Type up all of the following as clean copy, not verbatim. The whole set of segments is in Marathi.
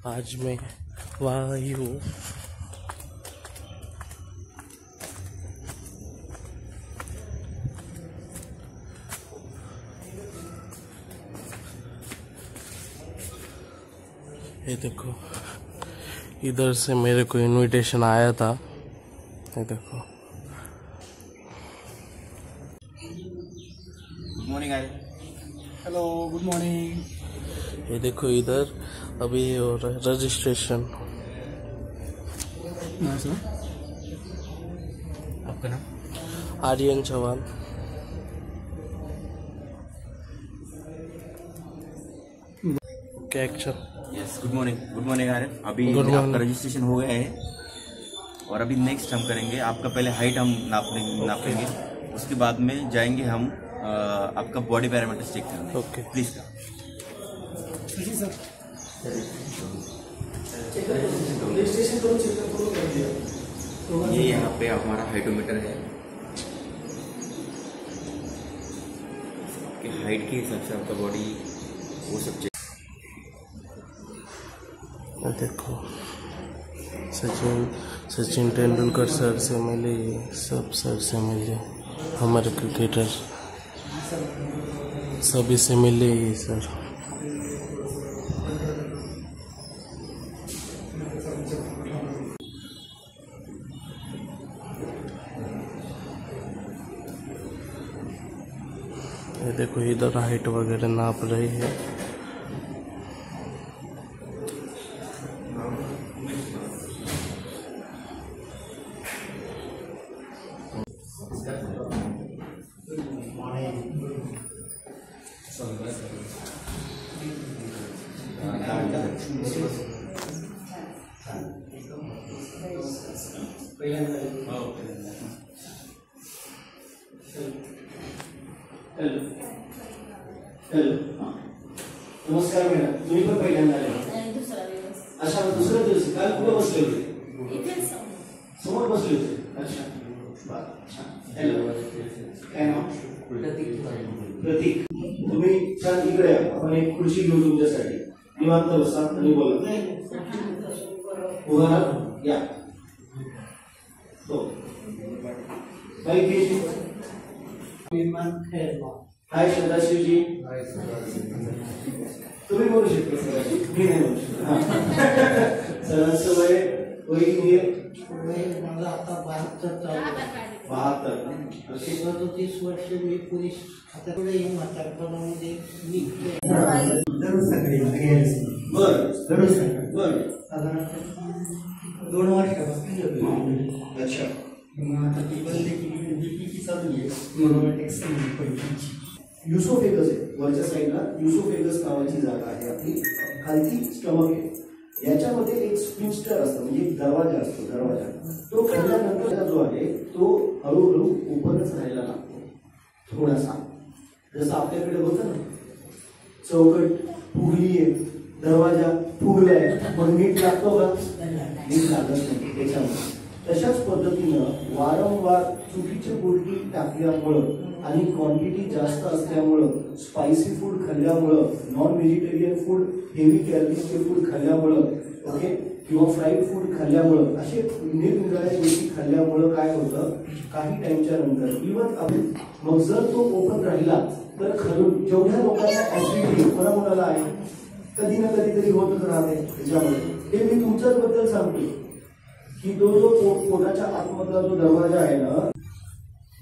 आज मैं वायु ये देखो, इधर से मेरे को इनविटेशन आया था। ये देखो, good morning. Hello, good morning. ये देखो इधर अभी हो रहा है रजिस्ट्रेशन। आपका नाम? आर्यन चौहान। क्या action? Yes, good morning Aryan. अभी Good morning. आपका रजिस्ट्रेशन हो गया है और अभी नेक्स्ट हम करेंगे आपका पहले हाइट हम नापेंगे, उसके बाद में जाएंगे हम आपका बॉडी पैरामीटर्स चेक करेंगे। ओके, प्लीज का जी सर। ये यहाँ पे हमारा हाइटोमीटर है। आपके हाइट के हिसाब से आपका बॉडी वो सब चेक। देखो सचिन तेंदुलकर सर से मिले, सब सर से मिले, हमारे क्रिकेटर सभी से मिले ये सर। ये देखो इधर हाइट वगैरह नाप रही है। नमस्कार मॅडम, तुम्ही पण पहिल्यांदा आले? अच्छा, दुसऱ्या दिवशी काल कुठे बसले होते? समोर बसले होते. अच्छा, हॅलो, काय नाव? प्रतीक. तुम्ही छान इकडे या. आपण एक खुर्ची घेऊ तुमच्यासाठी. निवांत बसा आणि बोला. उभा या. हो, काही घ्यायची? हाय सदाशिवजी. तुम्ही बोलू शकता सदाशिव, मी नाही बोलू शकतो. सरांचं वय मला आता 72 चालू. 30 वर्ष मी पोलीस खात्याकडे येऊन म्हातारपणामध्ये बर साधारणतः 2 वर्षापासून. अच्छा, आता ती बंद केली, बीपीची चालू आहे. मोनोमॅटिक्स पैकीची युसोफेगस आहे. वरच्या साईडला युसोफेगस नावाची जागा आहे आपली, खालची स्टमक आहे. याच्यामध्ये एक स्पिन्स्टर असतं, म्हणजे एक दरवाजा असतो. दरवाजा तो खोलल्यानंतर जो आहे तो हळूहळू ओपनच राहायला लागतो थोडासा. जसं आपल्याकडे होतं ना, चौकट फुगली आहे, दरवाजा फुगलाय, पण नीट लागतो का? नीट लागत नाही. त्याच्यामुळे तशाच पद्धतीनं वारंवार चुकीचे गोष्टी टाकल्यामुळं आणि क्वांटिटी जास्त असल्यामुळं, स्पायसी फूड खाल्ल्यामुळं, नॉन व्हेजिटेरियन फूड, हेवी कॅलरीजचे फूड खाल्ल्यामुळं, ओके, किंवा फ्राईड फूड खाल्ल्यामुळं, असे निरनिराळ्या गोष्टी खाल्ल्यामुळं काय होतं, काही टाइमच्या नंतर इव्हन मग जर तो ओपन राहिला तर खरं जेवढ्या लोकांना ऍसिडिटी कोणाकोणाला आहे, कधी ना कधीतरी होतच राहते. त्याच्यामुळे हे मी तुमच्याच बद्दल सांगतो की तो जो पोटाच्या आतमधला जो दरवाजा आहे ना,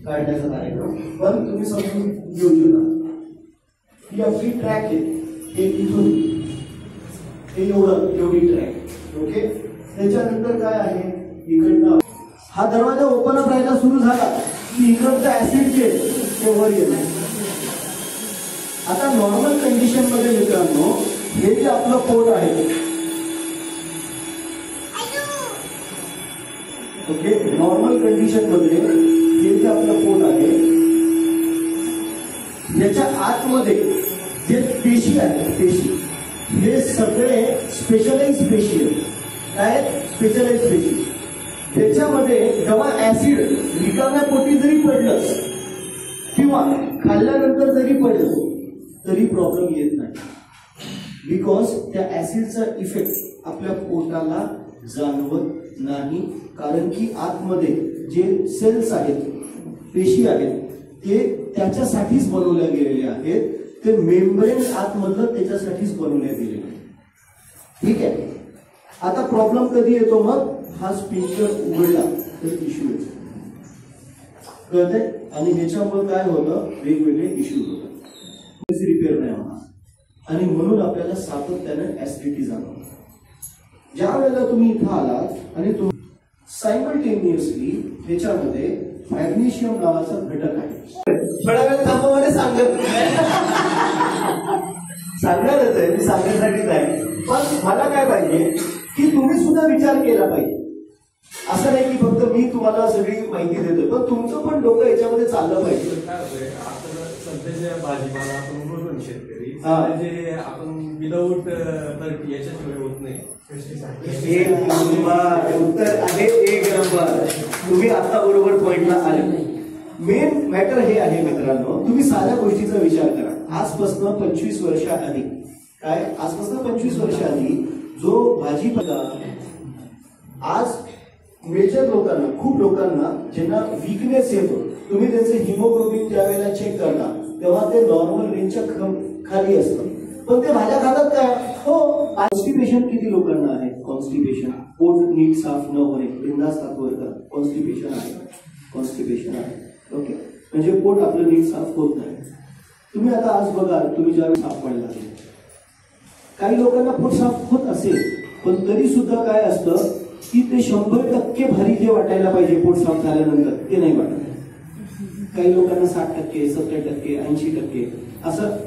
काढण्याचा कार्यक्रम, पण तुम्ही समजून घेऊ शकता ही आपली ट्रॅक आहे. हे इथून हे एवढी ट्रॅक, ओके. त्याच्यानंतर काय आहे, इकडनं हा दरवाजा ओपन अप राहायला सुरू झाला की इकडचं ऍसिड जे ते वर येतं. आता नॉर्मल कंडिशन मध्ये मित्रांनो, हे जे आपलं पोट आहे, ओके, नॉर्मल कंडिशन मध्ये हे जे आपलं पोट आहे, याच्या आतमध्ये जे पेशी आहे, पेशी हे सगळे स्पेशलाइज पेशी आहेत. काय स्पेशलाइज पेशी? त्याच्यामध्ये जेव्हा ऍसिड रिकाम्या पोटी जरी पडलं किंवा खाल्ल्यानंतर जरी पडलं तरी प्रॉब्लेम येत नाही, बिकॉज त्या ऍसिडचा इफेक्ट आपल्या पोटाला जाणवत नाही, कारण की आतमध्ये जे सेल्स आहेत, पेशी आहेत, ते त्याच्यासाठीच बनवल्या गेलेले आहेत. ते मेम्ब्रेन आतमधलं त्याच्यासाठीच बनवल्या गेलेले आहे. ठीक आहे. आता प्रॉब्लेम कधी येतो? मग हा स्पिंकर उघडला तर इश्यू येतो, कळतंय? आणि ह्याच्यामुळे काय होतं? वेगवेगळे इश्यू होतात, रिपेअर नाही होणार आणि म्हणून आपल्याला सातत्याने ऍसिडिटी जाणवते. ज्या वेळेला तुम्ही इथं आलात आणि तुम्ही सायमल्टेनियसली ह्याच्यामध्ये मॅग्नेशियम नावाचा घटक आहे. थोड्या वेळ थांबवणे सांगणारच आहे, मी सांगण्यासाठीच आहे. पण मला काय पाहिजे की तुम्ही सुद्धा विचार केला पाहिजे. असं नाही की फक्त मी तुम्हाला सगळी माहिती देतो, पण तुमचं पण डोकं याच्यामध्ये चाललं पाहिजे. काय होतंय, आता सध्याच्या भाजीपाला आपण बोलतो शेतकरी, जे आपण विदाऊट याच्याशिवाय होत नाही. उत्तर आहे एक नंबर. तुम्ही आता बरोबर पॉइंटला आले. मेन मॅटर हे आहे मित्रांनो, तुम्ही साध्या गोष्टीचा विचार करा. आजपासून 25 वर्षाआधी काय, आजपासून 25 वर्षाआधी जो भाजीपाला, आज मेजर लोकांना, खूप लोकांना ज्यांना वीकनेस येतो, तुम्ही त्यांचे हिमोग्लोबिन ज्या वेळेला चेक करता तेव्हा ते नॉर्मल रेंजच्या खाली असतं, पण ते भाज्या खातात काय? हो. कॉन्स्टिपेशन किती लोकांना आहे? कॉन्स्टिपेशन, पोट नीट साफ न होणे, बिनधास्त हातवर करा. कॉन्स्टिपेशन आहे, कॉन्स्टिपेशन आहे. ओके, म्हणजे पोट आपलं नीट साफ होत नाही. तुम्ही आता आज बघा, तुम्ही ज्यावेळी साफ व्हायला लागले, काही लोकांना पोट साफ होत असेल, पण तरी सुद्धा काय असतं की ते 100% भारी जे वाटायला पाहिजे पोट साफ झाल्यानंतर ते नाही वाटत. काही लोकांना 60%, 70%, 80% असं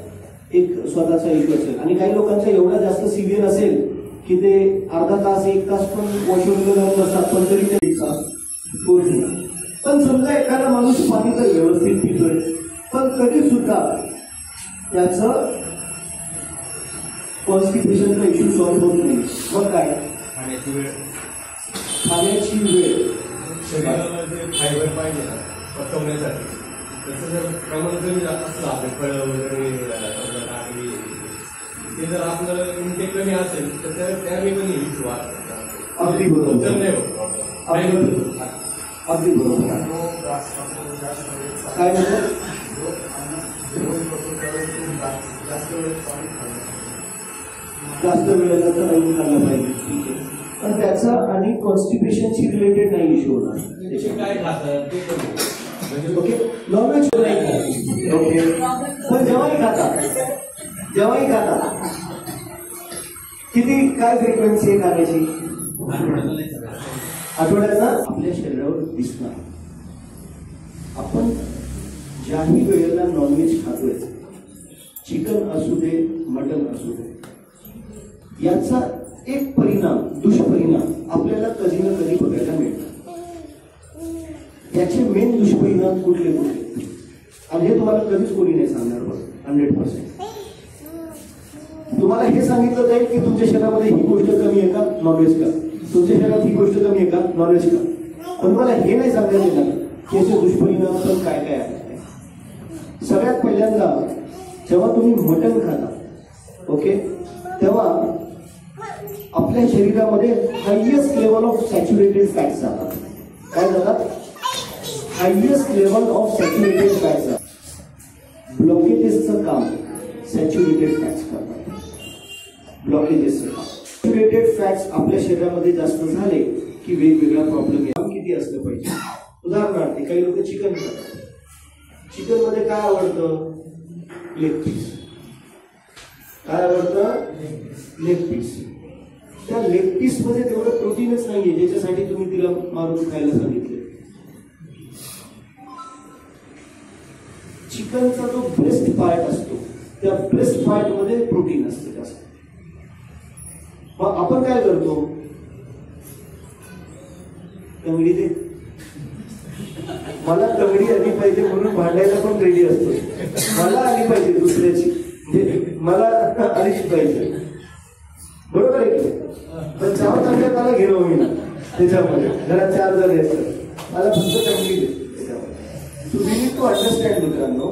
एक स्वतःचा इश्यू असेल, आणि काही लोकांचा एवढा जास्त सिव्हिअर असेल की ते अर्धा तास 1 तास पण वॉशरूमला जाऊन नसतात, पण तरी ते साफ होत नाही. पण समजा एखादा माणूस पाणी तर व्यवस्थित पितोय, पण तरी सुद्धा त्याचं कॉन्स्टिपेशनचा इश्यू सॉल्व्ह होत नाही. मग काय? खाण्याची वेळ, खाण्याची वेळ. शरीराला जे फायबर पाहिजे ना पचवण्यासाठी, त्याचं जर प्रमाण कमी जात असलं, आपले फळं वगैरे काकडी, ते जर आपलं इंटेक कमी असेल तर त्याने पण इश्यू वाढतात. अगदी बरोबर, नाही होत. अगदी बरोबर. काय म्हणतो? जास्त वेळेला तर नाही खाल्ला पाहिजे, ठीक आहे, पण त्याचा आणि कॉन्स्टिपेशनशी रिलेटेड नाही इश्यू होणार. काय खातात ते कमी, ओके. नॉनव्हेज नाही खात, ओके, पण जेव्हाही खाता किती, काय फ्रिक्वेन्सी आहे खाण्याची? आठवड्याचा आपल्या शरीरावर दिसणार. आपण ज्याही वेळेला नॉनव्हेज खातोय, चिकन असू दे, मटन असू दे, याचा एक परिणाम, दुष्परिणाम आपल्याला कधी ना कधी बघायला मिळतात. याचे मेन दुष्परिणाम कुठले कुठले, आणि हे तुम्हाला कधीच कोणी नाही सांगणार. बघ, 100% तुम्हाला हे सांगितलं जाईल की तुमच्या शरीरामध्ये ही गोष्ट कमी आहे का, नॉनव्हेज का, तुमच्या शरीरात ही गोष्ट कमी आहे का, नॉनव्हेज का, पण मला हे नाही सांगण्यात येणार की याचे दुष्परिणाम पण काय काय आहेत. सगळ्यात पहिल्यांदा जेव्हा तुम्ही मटण खाता, ओके, तेव्हा आपल्या शरीरामध्ये highest level of saturated fats जातात. काय जातात? Highest level of saturated fats जातात. ब्लॉकेजेसचं काम सॅच्युरेटेड फॅट्स करतात. ब्लॉकेजेसचं काम, सॅच्युरेटेड फॅट्स आपल्या शरीरामध्ये जास्त झाले की वेगवेगळा प्रॉब्लेम येतो. किती असलं पाहिजे? उदाहरणार्थ, काही लोक चिकन खातात. चिकन मध्ये काय आवडतं? Leg piece. काय आवडतं? Leg piece. त्या लेग पीस मध्ये तेवढं प्रोटीनच नाहीये ज्याच्यासाठी तुम्ही तिला मारून खायला सांगितले. चिकनचा जो ब्रेस्ट पार्ट असतो, त्या ब्रेस्ट पार्ट मध्ये प्रोटीन असते जास्त. मग आपण काय करतो? तंगडी दे, मला तंगडी आली पाहिजे म्हणून भांडायला पण रेडी असतो. मला आली पाहिजे दुसऱ्याची, म्हणजे मला आलीच पाहिजे, बरोबर आहे की? पण चाव चांगल्या मला घेणं होईना त्याच्यामध्ये. घरात 4 जण असतात, मला फक्त तंगडी दे त्याच्यामध्ये. So we need to understand मित्रांनो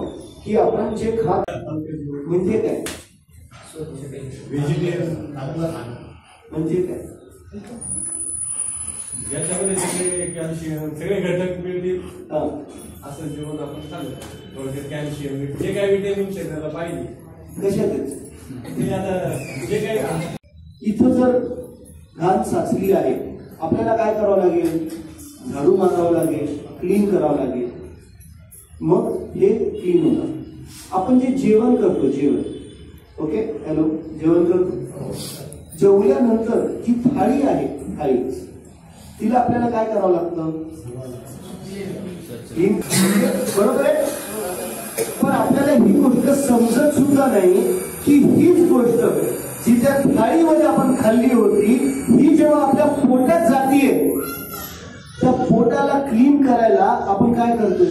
की आपण जे खात म्हणजे काय. व्हेजिटेरियन म्हणजे काय? याच्यामध्ये सगळे कॅल्शियम सगळे घटक मिळतील हा. असं जेवण आपण खाल्लं थोडक्यात कॅल्शियम जे काही विटॅमिन शरीराला पाहिजे कशात ते आता जे काही इथं जर घाण साचली आहे, आपल्याला काय करावं लागेल? झाडू मारावं लागेल, क्लीन करावं लागेल, मग हे क्लीन होणार. आपण जे जेवण करतो, जेवण, ओके, हॅलो, जेवण करतो, जेवल्यानंतर जी थाळी आहे, थाळी, तिला आपल्याला काय करावं लागतं? बरोबर आहे. पण आपल्याला ही गोष्ट समजत सुद्धा नाही की हीच गोष्ट जी त्या थाळीमध्ये आपण खाल्ली होती, ही जेव्हा आपल्या पोटात जातीये, त्या पोटाला क्लीन करायला आपण काय करतो?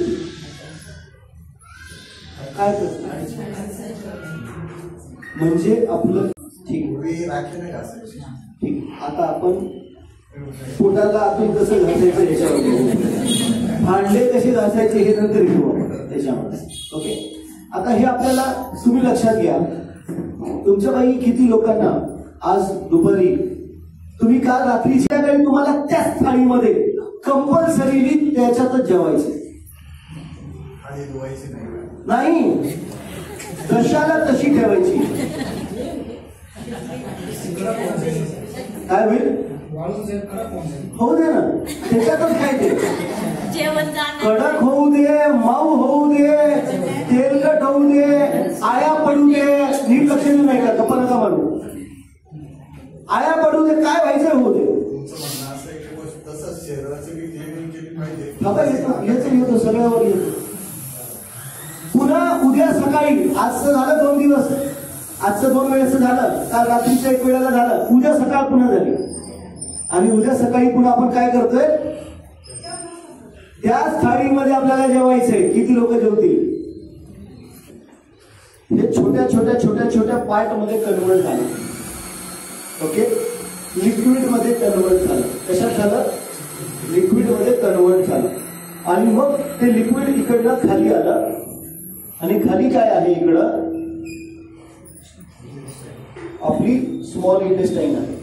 काय करतो? म्हणजे आपलं ठीक. आता आपण पोटाला आपण कसं घासायचं याच्यावर, भांडे कसे घासायचे हे नंतर घेऊ आपण त्याच्यामध्ये. ओके, आता हे आपल्याला तुम्ही लक्षात घ्या. तुमच्या बाई किती लोकांना आज दुपारी, तुम्ही काल रात्रीच्या वेळी तुम्हाला त्याच थाळीमध्ये कंपल्सरीली त्याच्यातच जेवायचं नाही, जशाला तशी ठेवायची. काय होईल? होऊ दे ना, त्याच्यातच काय ते कडक होऊ दे, मऊ होऊ दे, तेलकट होऊ दे, आया पडू दे, नीट लक्ष देऊ नाही का? गप्पा नका मारू. आया पडू दे, काय व्हायचं होऊ दे. येतो सगळ्यावर येतो. पुन्हा उद्या सकाळी, आजचं झालं 2 दिवस, आजचं 2 वेळेस झालं, काल रात्रीच्या 1 वेळेला झालं, उद्या सकाळ पुन्हा झाली. आणि उद्या सकाळी पुन्हा आपण काय करतोय? त्याच थाळीमध्ये आपल्याला जेवायचंय. किती लोक जेवतील? हे छोट्या छोट्या छोट्या छोट्या पार्ट मध्ये कन्वर्ट झालं. ओके, लिक्विड मध्ये कन्वर्ट झालं. कशात झालं? लिक्विड मध्ये कन्वर्ट झालं. आणि मग ते लिक्विड इकडनं खाली आलं. आणि खाली काय आहे? इकडं आपली स्मॉल इंटेस्टाईन आहे.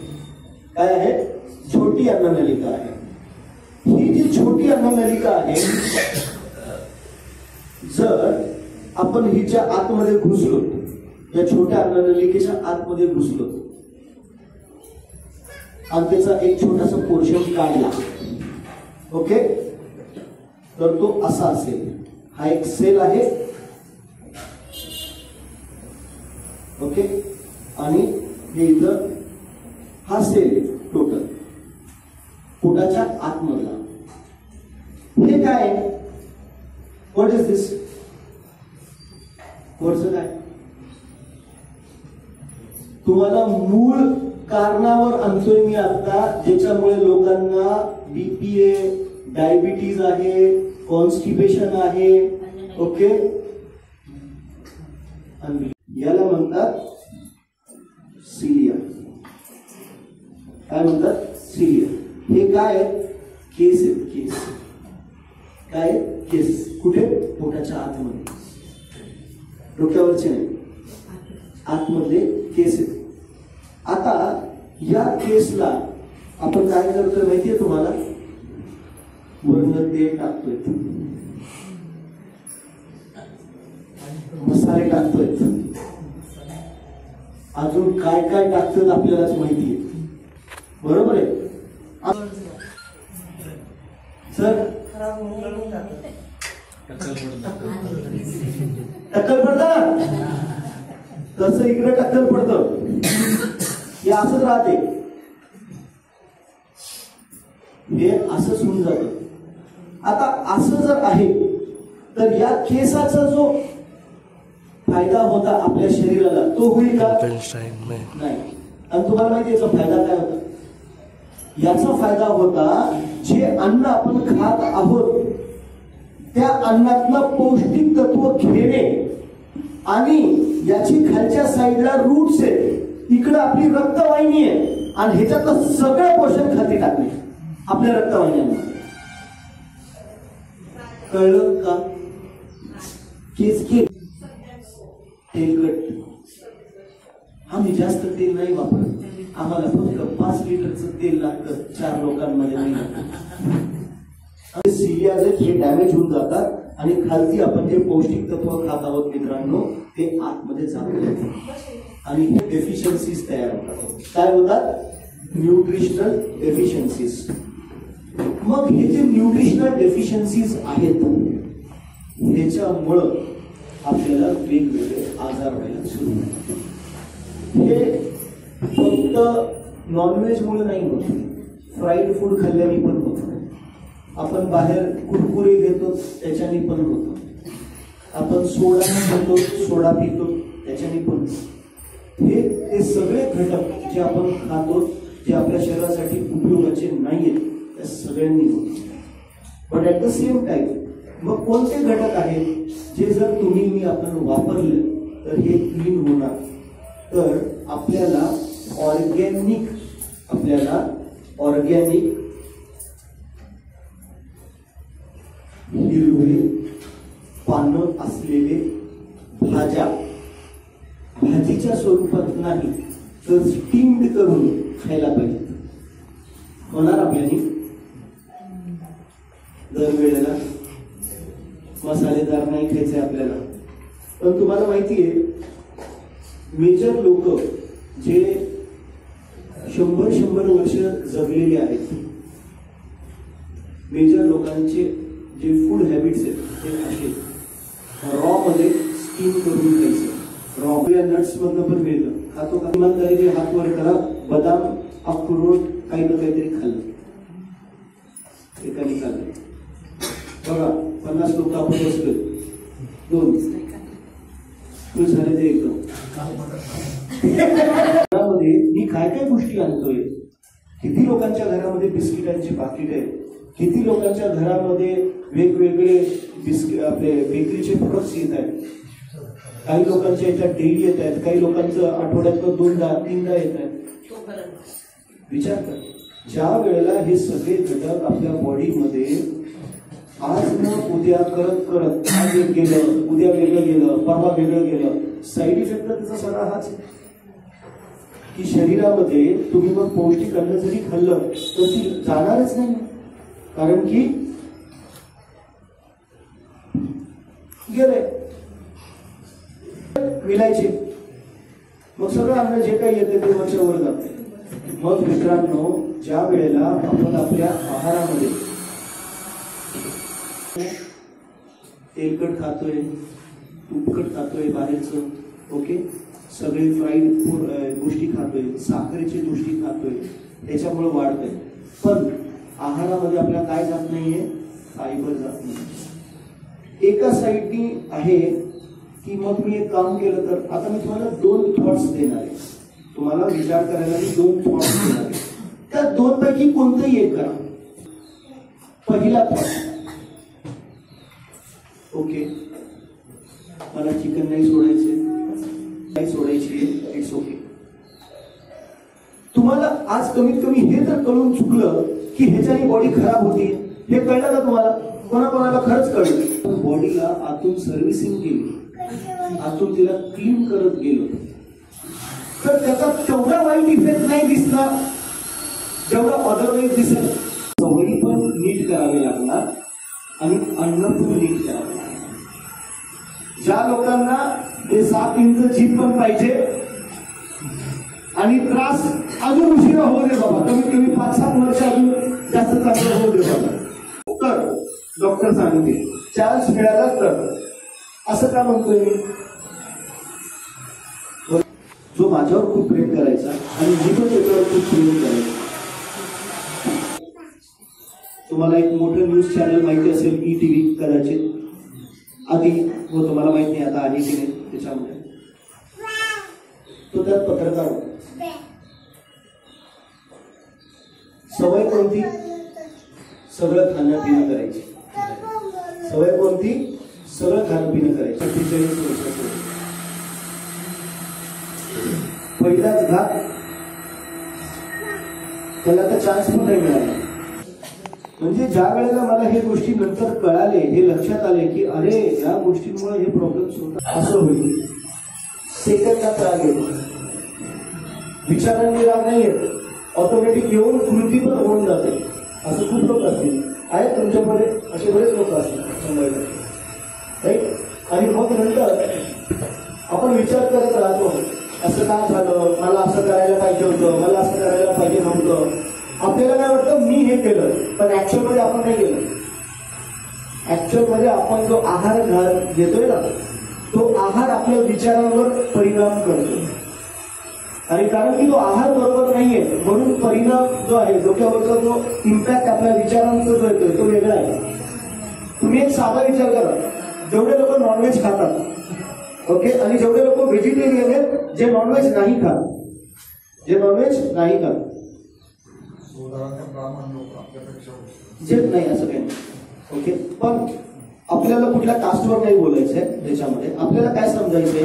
काय आहे? छोटी अन्ननलिका आहे. ही जी छोटी अन्ननलिका आहे, जर आपण हिच्या आतमध्ये घुसलो, या छोट्या अन्ननलिकेच्या आतमध्ये घुसलो आणि त्याचा एक छोटासा पोर्शन काढला, ओके, तर तो असा असेल. हा एक सेल आहे, ओके, आणि हे इथं हा सेल टोटल पोटाच्या आतमधला. हे काय? व्हॉट इज दिस? वरचं काय? तुम्हाला मूळ कारणावर आणतोय मी आता, ज्याच्यामुळे लोकांना बीपी आहे, डायबिटीज आहे, कॉन्स्टिपेशन आहे. ओके, याला म्हणतात सिलिया. काय म्हणतात? सिलिया. हे काय? केस आहेत. केस काय? केस. कुठे? पोटाच्या आतमध्ये, डोक्यावरचे नाही, आतमधले केस आहेत. आता या केसला आपण काय करतोय माहितीये तुम्हाला? वर्ण तेल टाकतोय, मसाले टाकतोय, अजून काय काय टाकतात आपल्यालाच माहितीये. बरोबर आहे सर? टक्कल पडत ना, तसं इकडे टक्कल पडतं. हे असंच राहते, हे असंच होऊन जातं. आता असं जर आहे तर या केसाचा जो फायदा होता आपल्या शरीराला तो होईल का? नाही. आणि तुम्हाला माहिती याचा फायदा काय होता? याचा फायदा होता जे अन्न आपण खात आहोत त्या अन्नातलं पौष्टिक तत्व घेणे आणि याची खालच्या साईडला रूट्स आहे, इकडे आपली रक्तवाहिनी आहे आणि ह्याच्यातलं सगळं पोषण खाली टाकणे आपल्या रक्तवाहिन्यांना. कळलं का? केस तेलकट. आम्ही जास्त तेल नाही वापरत, आम्हाला फक्त 5 लिटरचं तेल लागतं 4 लोकांमध्ये नाही लागतं। सिलियाज हे डॅमेज होऊन जातात आणि खालती आपण जे पौष्टिक तत्व खात आहोत मित्रांनो ते आतमध्ये जातात आणि हे डेफिशियन्सीज तयार होतात। काय होतात? Nutritional deficiencies. मग हे जे न्यूट्रिशनल डेफिशियन्सीज आहेत ह्याच्यामुळं आपल्याला वेगवेगळे आजार व्हायला सुरू होतात। हे फक्त नॉनव्हेज मुळे नाही होत, फ्राईड फूड खाल्ल्याने पण होतं, आपण बाहेर कुरकुरे घेतो त्याच्याने पण होतं, आपण सोडा घेतो सोडा पितो त्याच्याने पण होतं। हे सगळे घटक जे आपण खातो जे आपल्या शरीरासाठी उपयोगाचे नाहीयेत त्या सगळ्यांनी होतं। But at the same time मग कोणते घटक आहेत जे जर तुम्ही मी आपण वापरले तर हे क्लीन होणार? तर आपल्याला ऑर्गॅनिक हिरवे पानं असलेले भाजीच्या स्वरूपात नाही तर स्टीम्ड करून खायला पाहिजे। होणार आपल्याला दरवेळेला मसालेदार नाही खायचे आपल्याला। पण तुम्हाला माहितीये मेजर लोक जे 100 वर्ष जगलेले आहेत, मेजर लोकांचे जे फूड हॅबिट्स आहेत ते असे रॉ मध्ये स्टीम करून खायचं। रॉ या नट्स मधनं पण मिळतं, खातो का? इमानदारीने हात वर करा, बदाम अक्रोड काही ना काहीतरी खाल्लं, एकाने खाल्लं बघा 50 लोक आपण बसलो, 2 खुश झाले ते एकदम। घरामध्ये मी काय काय गोष्टी आणतोय, किती लोकांच्या घरामध्ये बिस्किटांची पाकिट आहे, किती लोकांच्या घरामध्ये वेगवेगळे बिस्किट आपले बेकरीचे प्रोडक्ट्स येत आहेत, काही लोकांच्या याच्यात डेली येत आहेत, काही लोकांचं आठवड्यातनं 2दा 3दा येत आहेत। विचार कर, ज्या वेळेला हे सगळे घटक आपल्या बॉडीमध्ये आज न उद्या करत आज एक गेलं, उद्या वेगळं गेलं, परवा वेगळं गेलं, साईड इफेक्ट त्याचा सगळा हाच की शरीरामध्ये तुम्ही मग पौष्टिक अन्न जरी खाल्लं तर ती जाणारच नाही, कारण की गेलंय विलायचे, मग सगळं अन्न जे काही येते ते वरच्या वर जाते। मग मित्रांनो ज्या वेळेला आपण आपल्या आहारामध्ये तेलकट खातोय, तुपकट खातोय बाहेरचं, ओके, सगळे फ्राईड फूड गोष्टी खातोय, साखरेची गोष्टी खातोय, त्याच्यामुळे वाढतंय। पण आहारामध्ये आपल्याला काय जात नाहीये? फायबर जात नाही। एका साईडनी आहे की मग मी एक काम केलं तर आता मी तुम्हाला 2 थॉट्स देणार आहे, तुम्हाला विचार करायला मी 2 थॉट्स देणार आहे, त्या 2 पैकी कोणतंही एक करा। पहिला थॉट, ओके मला चिकन नाही सोडायचे, इट्स ओके। तुम्हाला आज कमीत कमी हे तर कळून चुकलं की ह्याच्याने बॉडी खराब होती, हे कळलं का तुम्हाला? कोणाकोणाला खरंच कळलं? बॉडीला आतून सर्व्हिसिंग केली, आतून तिला क्लीन करत गेलो तर त्याचा तेवढा वाईट इफेक्ट नाही दिसला जेवढा अदरवाईज दिसत। सवयी पण नीट करावी लागणार आणि अन्न पण नीट करावं लागणार। ज्या लोकांना ते 7 इंच जीभ पण पाहिजे आणि त्रास अजून उशिरा होऊ दे बाबा, कमीत कमी 5-7 वर्ष अजून जास्त चांगलं होऊ दे बाबा, तर डॉक्टर सांगते चान्स मिळाला तर। असं का म्हणतोय मी? जो माझ्यावर खूप प्रेम करायचा आणि मी पण त्याच्यावर खूप प्रेम करायचं। तुम्हाला एक मोठं न्यूज चॅनल माहिती असेल, ETV कदाचित आधी हो, तुम्हाला माहित नाही आता आहे की नाही त्याच्यामध्ये, तो त्यात पत्रकार होता। सवय कोणती? सगळं खाणं पिणं करायची। सवय कोणती? सगळं खाणं पिणं करायचं। 48 वर्षाचं पहिलाच घात, त्याला तर चान्स पण नाही मिळाला। म्हणजे ज्या वेळेला मला हे गोष्टी नंतर कळाले, हे लक्षात आले की अरे या गोष्टींमुळे हे प्रॉब्लेम्स होतात, असं होईल। सेकंदात राग येतो, विचारांनी राग नाही येत, ऑटोमॅटिक येऊन कृती पण होऊन जाते. असं खूप लोक असतील, आहेत तुमच्यामध्ये असे बरेच लोक असतील 100%, राईट. आणि मग नंतर आपण विचार करत राहतो, असं काय झालं, मला असं करायला पाहिजे होतं, मला असं करायला पाहिजे नव्हतं. आपल्याला काय वाटतं मी हे केलं, पण ऍक्च्युअल मध्ये आपण नाही केलं. ऍक्च्युअल मध्ये आपण जो आहार घेतोय ना, तो आहार आपल्या विचारांवर परिणाम करतो. आणि कारण की तो आहार बरोबर नाहीये, म्हणून परिणाम जो आहे डोक्यावरचा जो इम्पॅक्ट आपल्या विचारांचा जो येतोय तो वेगळा आहे. तुम्ही एक साधा विचार करा, जेवढे लोक नॉनव्हेज खातात, ओके, आणि जेवढे लोक व्हेजिटेरियन आहेत जे नॉनव्हेज नाही खात, जे नाही असं काही नाही, ओके. पण आपल्याला कुठल्या कास्टवर काही बोलायचंय, त्याच्यामध्ये आपल्याला काय समजायचंय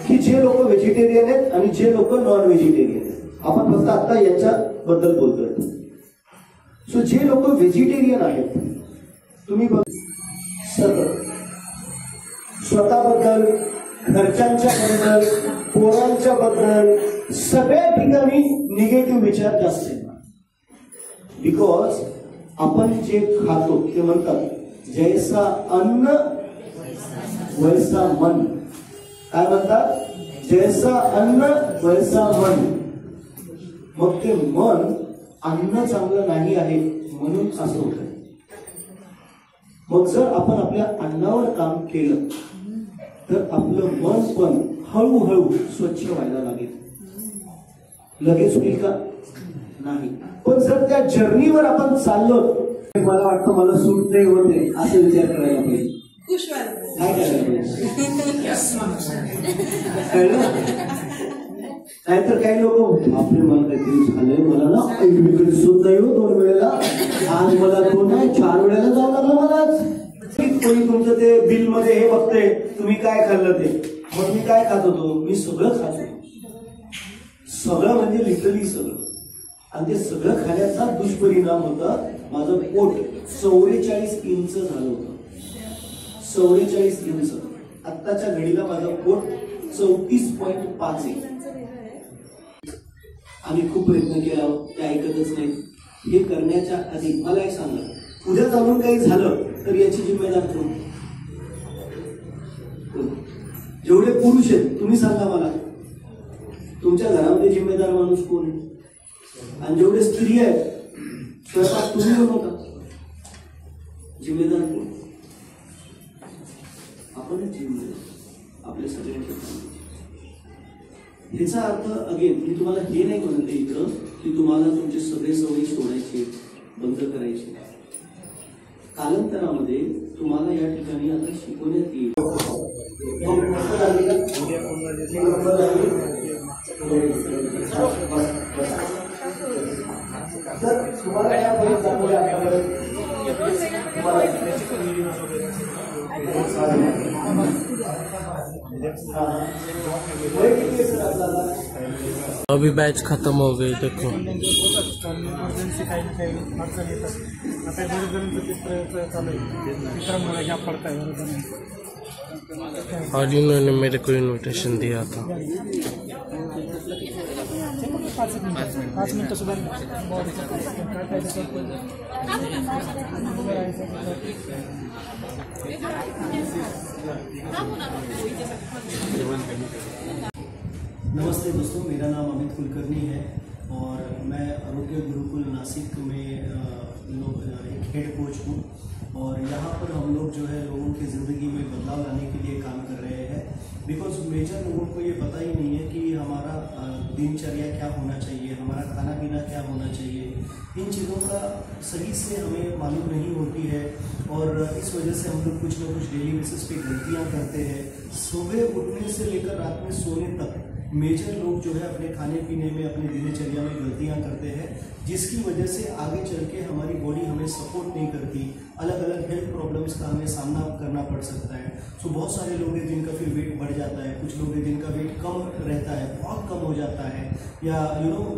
की जे लोक व्हेजिटेरियन आहेत आणि जे लोक नॉन व्हेजिटेरियन आहेत, आपण फक्त आता याच्याबद्दल बोलतोय. सो जे लोक व्हेजिटेरियन आहेत, तुम्ही सतत स्वतःबद्दल, घरच्यांच्या बद्दल, पोरांच्या बद्दल सगळ्या ठिकाणी निगेटिव्ह विचार जास्त आहेत. बिकॉज आपण जे खातो ते म्हणतात जैसा अन्न वैसा मन. काय म्हणतात? जैसा अन्न वैसा मन. मग ते मन अन्न चांगलं नाही आहे म्हणून असं होतं. मग जर आपण आपल्या अन्नावर काम केलं तर आपलं मन पण हळूहळू स्वच्छ व्हायला लागेल. लगेच होईल का? नाही. पण जर त्या जर्नीवर आपण चाललो, मला वाटतं मला सूट नाही होते असं विचार करायला पाहिजे. काय करायला पाहिजे? नाहीतर काही लोक आपले मला काहीतरी झालंय, मला ना इकडे सूट नाही हो 2 वेळेला, आज मला 2 नाही 4 वेळेला जावं लागलं मलाच. कोणी तुमचं ते बिल मध्ये हे बघते तुम्ही काय खाल्लं ते. मग मी काय खात होतो? मी सगळं खात होतो, सगळं म्हणजे लिटरली सगळं. आणि ते सगळं खाण्याचा दुष्परिणाम होता, माझं पोट 44 इंच झालं होतं. 44 इंच. आत्ताच्या घडीला माझं पोट 34.5 आहे. आम्ही खूप प्रयत्न केला, ते ऐकतच नाही. हे करण्याच्या आधी मला एक सांगा, उद्या चालून काही झालं तर याची जिम्मेदार कोण? जेवढे पुरुष आहेत तुम्ही सांगा मला, तुमच्या घरामध्ये जिम्मेदार माणूस कोण आहे? आणि जेवढे स्त्री आहेत स्वयंपाक तुम्ही बनवता, जिम्मेदार कोण? आपणच जिम्मेदार आपल्या सगळ्यांच्या. ह्याचा अर्थ अगेन मी तुम्हाला हे नाही म्हणते इकडं की तुम्हाला तुमचे सगळे सवयी सोडायचे, बंद करायचे. कालांतरामध्ये तुम्हाला या ठिकाणी आता शिकवण्यात येईल. तर तुम्हाला यामध्ये अभी बैच खत्म हो गई. देखो और इन्होंने मेरे को इन्विटेशन दिया था. 5 मिनटं सुद्धा नमस्ते दोस्तों, मेरा नाम अमित कुलकर्णी है और मैं आरोग्य गुरुकुल नासिक में एक हेड कोच हूँ. और यहाँ पर हम लोग जो है लोगों की ज़िंदगी में बदलाव लाने के लिए काम कर रहे हैं. बिकॉज मेजर लोगों को ये पता ही नहीं है कि हमारा दिनचर्या क्या होना चाहिए, हमारा खाना पीना क्या होना चाहिए. इन चीज़ों का सही से हमें मालूम नहीं होती है और इस वजह से हम लोग कुछ ना कुछ डेली बेसिस पे गलतियाँ करते हैं. सुबह उठने से लेकर रात में सोने तक मेजर लोग जो है अपने खाने पीने में, अपनी दिनचर्या में गलतियां करते हैं, जिसकी वजह से आगे चल के हमारी बॉडी हमें सपोर्ट नहीं करती. अलग अलग हेल्थ प्रॉब्लम्स का हमें सामना करना पड़ सकता है. सो बहुत सारे लोग हैं जिनका फिर वेट बढ़ जाता है, कुछ कुछ लोग हैं जिनका वेट कम रहता है, बहुत कम हो जाता है, या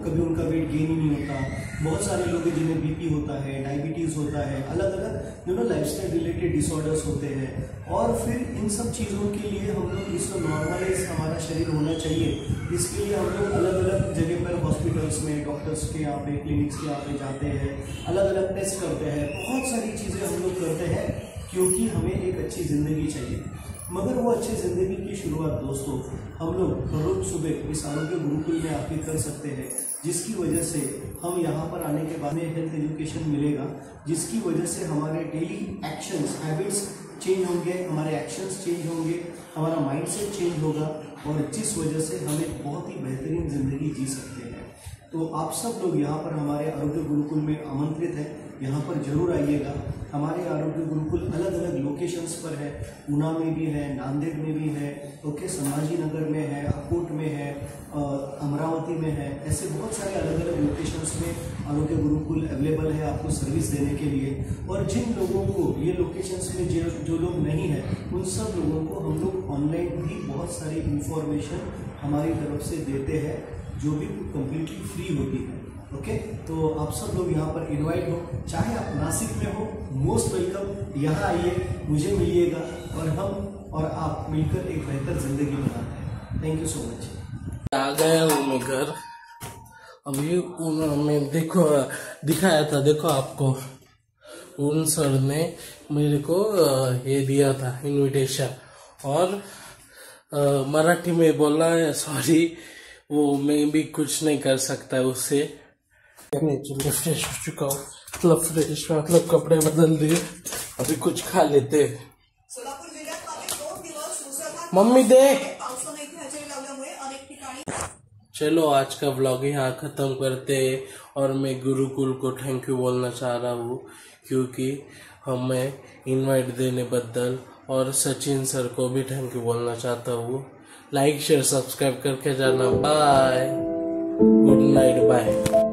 कभी उनका वेट गेन ही नहीं होता। बहुत सारे लोग हैं जिन्हें बीपी होता है, डायबिटीज़ होता है, अलग अलग लाइफस्टाइल रिलेटेड डिसऑर्डर्स होते हैं। और फिर इन सब चीज़ों के लिए हम लोग इसको नॉर्मलाइज हमारा शरीर होना चाहिए, इसके लिए हम लोग अलग अलग जगह पर हॉस्पिटल्स में, डॉक्टर्स के यहाँ पे, क्लिनिक्स के यहाँ पे जाते हैं, अलग अलग टेस्ट करते हैं, बहुत सारी चीज़ें हम लोग करते हैं क्योंकि हमें एक अच्छी ज़िंदगी चाहिए। मगर वो अच्छी ज़िंदगी की शुरुआत दोस्तों हम लोग रोज सुबह इस आरोग्य गुरुकुल में आके कर सकते हैं, जिसकी वजह से हम यहाँ पर आने के बाद में हेल्थ एजुकेशन मिलेगा, जिसकी वजह से हमारे डेली एक्शंस, हैबिट्स चेंज होंगे, हमारे एक्शंस चेंज होंगे, हमारा माइंडसेट चेंज होगा, और जिस वजह से हम एक बहुत ही बेहतरीन ज़िंदगी जी सकते हैं। तो आप सब लोग यहाँ पर हमारे आरोग्य गुरुकुल में आमंत्रित हैं, यहाँ पर जरूर आइएगा। हमारे आरोग्य गुरुकुल अलग अलग लोकेशंस पर है, ऊना में भी है, नांदेड़ में भी है, ओके, संभाजी नगर में है, अकोट में है, अमरावती में है, ऐसे बहुत सारे अलग अलग लोकेशंस में आरोग्य गुरुकुल अवेलेबल है आपको सर्विस देने के लिए। और जिन लोगों को ये लोकेशंस में जो लोग नहीं है, उन सब लोगों को हम लोग ऑनलाइन भी बहुत सारी इंफॉर्मेशन हमारी तरफ से देते हैं, जो भी कंप्लीटली फ्री होती है। ओके, तो आप सब लोग यहाँ पर इनवाइट हो, चाहे आप नासिक में हो, मोस्ट वेलकम। यहाँ आइए, मुझे मिलिएगा, और हम और आप मिलकर एक बेहतर जिंदगी बनाते हैं। Thank you so much. आ गया हूँ मैं घर। अभी मैं दिखाया था, देखो आपको उन सर ने मेरे को ये दिया था इनविटेशन, और मराठी में बोला है सॉरी, वो मैं भी कुछ नहीं कर सकता उससे। फ्रेश हो चुका हूँ, मतलब फ्रेश मतलब कपडे बदल दिए, अभी कुछ खा लेते। सोलापूर जिल्ह्यात मागे 2 दिवस मुसळधार मम्मी दे। पावसाने इथे हजेरी लावल्यामुळे अनेक ठिकाणी। चलो आज का व्लॉग यहाँ ख़त्म करते हैं, और मैं गुरुकुल को थैंक यू बोलना चाह रहा हूँ क्योंकि हमें इनवाइट देने बदल, और सचिन सर को भी थैंक यू बोलना चाहता हूँ। लाइक शेयर सब्सक्राइब करके जाना। Bye, good night, bye.